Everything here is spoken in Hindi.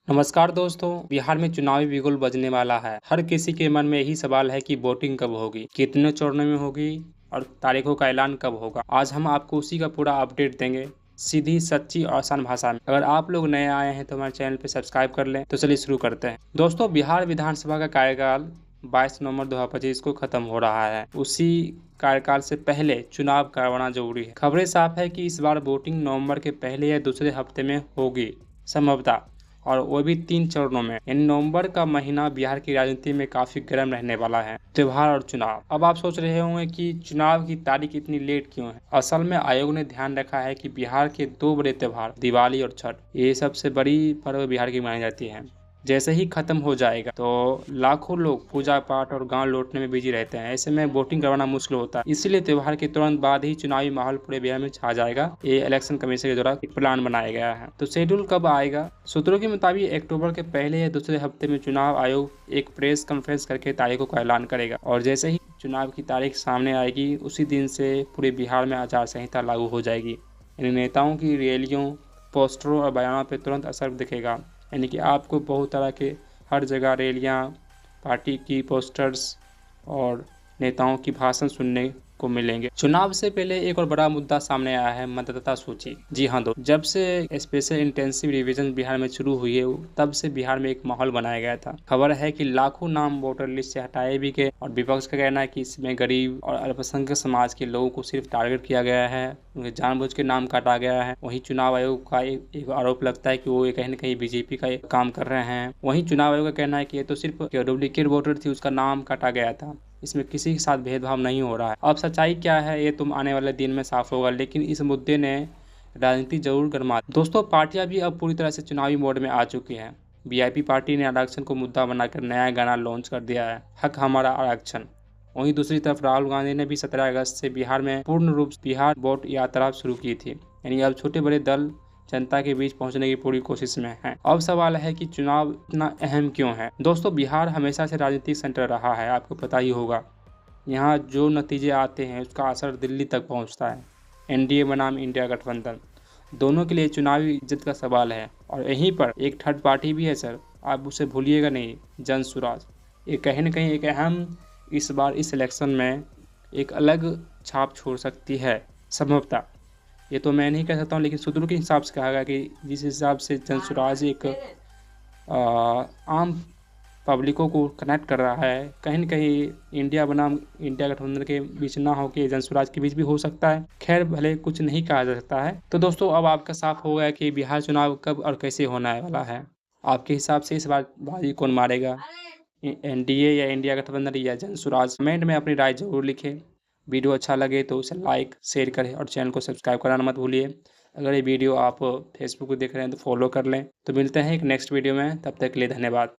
नमस्कार दोस्तों। बिहार में चुनावी बिगुल बजने वाला है। हर किसी के मन में यही सवाल है कि वोटिंग कब होगी, कितने चरणों में होगी और तारीखों का ऐलान कब होगा। आज हम आपको उसी का पूरा अपडेट देंगे, सीधी, सच्ची और आसान भाषा में। अगर आप लोग नए आए हैं तो हमारे चैनल पे सब्सक्राइब कर लें। तो चलिए शुरू करते हैं। दोस्तों, बिहार विधानसभा का कार्यकाल 22 नवंबर 2025 को खत्म हो रहा है। उसी कार्यकाल से पहले चुनाव करवाना जरूरी है। खबरें साफ है कि इस बार वोटिंग नवंबर के पहले या दूसरे हफ्ते में होगी संभवतः, और वो भी 3 चरणों में। यानी नवंबर का महीना बिहार की राजनीति में काफी गर्म रहने वाला है। त्योहार और चुनाव। अब आप सोच रहे होंगे कि चुनाव की तारीख इतनी लेट क्यों है। असल में आयोग ने ध्यान रखा है कि बिहार के 2 बड़े त्योहार, दिवाली और छठ, ये सबसे बड़ी पर्व बिहार की मानी जाती है। जैसे ही खत्म हो जाएगा तो लाखों लोग पूजा पाठ और गांव लौटने में बिजी रहते हैं। ऐसे में वोटिंग करवाना मुश्किल होता है। इसीलिए त्योहार के तुरंत बाद ही चुनावी माहौल पूरे बिहार में छा जाएगा। ये इलेक्शन कमीशन के द्वारा एक प्लान बनाया गया है। तो शेड्यूल कब आएगा? सूत्रों के मुताबिक अक्टूबर के पहले या दूसरे हफ्ते में चुनाव आयोग एक प्रेस कॉन्फ्रेंस करके तारीखों का ऐलान करेगा, और जैसे ही चुनाव की तारीख सामने आएगी उसी दिन से पूरे बिहार में आचार संहिता लागू हो जाएगी। यानी नेताओं की रैलियों, पोस्टरों और बयानों पर तुरंत असर दिखेगा। यानी कि आपको बहुत तरह के हर जगह रैलियाँ, पार्टी की पोस्टर्स और नेताओं की भाषण सुनने को मिलेंगे। चुनाव से पहले एक और बड़ा मुद्दा सामने आया है, मतदाता सूची। जी हाँ दोस्तों, जब से स्पेशल इंटेंसिव रिवीजन बिहार में शुरू हुई है तब से बिहार में एक माहौल बनाया गया था। खबर है कि लाखों नाम वोटर लिस्ट से हटाए भी गए, और विपक्ष का कहना है कि इसमें गरीब और अल्पसंख्यक समाज के लोगों को सिर्फ टारगेट किया गया है, उन्हें जानबूझ के नाम काटा गया है। वहीं चुनाव आयोग का एक आरोप लगता है कि वो कहीं न कहीं बीजेपी का काम कर रहे हैं। वहीं चुनाव आयोग का कहना है कि ये तो सिर्फ डुप्लीकेट वोटर थी, उसका नाम काटा गया था, इसमें किसी के साथ भेदभाव नहीं हो रहा है। अब सच्चाई क्या है ये तुम आने वाले दिन में साफ होगा, लेकिन इस मुद्दे ने राजनीति जरूर गर्मा। दोस्तों, पार्टियां भी अब पूरी तरह से चुनावी मोड में आ चुकी हैं। वीआईपी पार्टी ने आरक्षण को मुद्दा बनाकर नया गाना लॉन्च कर दिया है, हक हमारा आरक्षण। वहीं दूसरी तरफ राहुल गांधी ने भी 17 अगस्त से बिहार में पूर्ण रूप से बिहार वोट यात्रा शुरू की थी। यानी अब छोटे बड़े दल जनता के बीच पहुंचने की पूरी कोशिश में हैं। अब सवाल है कि चुनाव इतना अहम क्यों है। दोस्तों, बिहार हमेशा से राजनीतिक सेंटर रहा है, आपको पता ही होगा। यहाँ जो नतीजे आते हैं उसका असर दिल्ली तक पहुँचता है। एनडीए बनाम इंडिया गठबंधन, दोनों के लिए चुनावी इज्जत का सवाल है। और यहीं पर एक थर्ड पार्टी भी है सर, आप उसे भूलिएगा नहीं, जन स्वराज। ये कहीं न कहीं एक अहम, इस बार इस इलेक्शन में एक अलग छाप छोड़ सकती है संभवतः। ये तो मैं नहीं कह सकता हूँ, लेकिन सूत्रों के हिसाब से कहा गया कि जिस हिसाब से जन स्वराज एक आम पब्लिकों को कनेक्ट कर रहा है, कहीं न कहीं इंडिया बनाम इंडिया गठबंधन के बीच ना हो के जन स्वराज के बीच भी हो सकता है। खैर, भले कुछ नहीं कहा जा सकता है। तो दोस्तों, अब आपका साफ हो गया कि बिहार चुनाव कब और कैसे होने वाला है। आपके हिसाब से इस बार बाजी कौन मारेगा, एनडीए या इंडिया गठबंधन या जन स्वराज? कमेंट में अपनी राय जरूर लिखें। वीडियो अच्छा लगे तो उसे लाइक शेयर करें और चैनल को सब्सक्राइब कराना मत भूलिए। अगर ये वीडियो आप फेसबुक पर देख रहे हैं तो फॉलो कर लें। तो मिलते हैं एक नेक्स्ट वीडियो में, तब तक के लिए धन्यवाद।